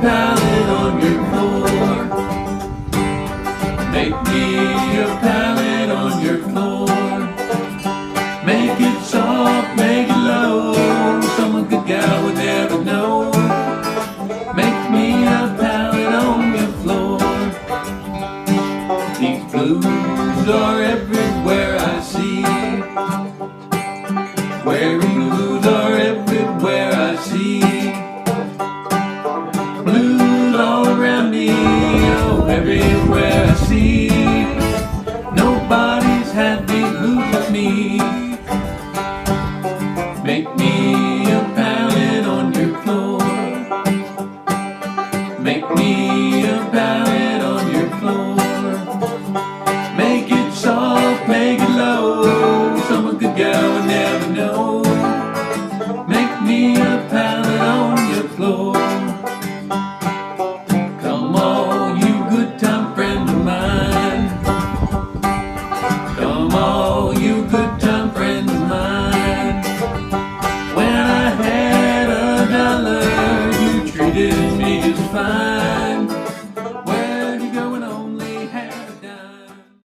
pallet on your floor. Make me a pallet on your floor. Make it soft, make it low, someone good gal would never know. Make me a pallet on your floor. These blues are everywhere I see. Wearing blues are everywhere I see. Blues all around me, oh, everywhere I see. Nobody's had these blues but me. Make me a pallet on your floor. Make me a pallet on your floor. Make it soft, make it low, someone good gal would never know. Make me a pallet on your floor. Come on, you good time friend of mine. Come on, you good time friend of mine. When I had $1, you treated me just fine.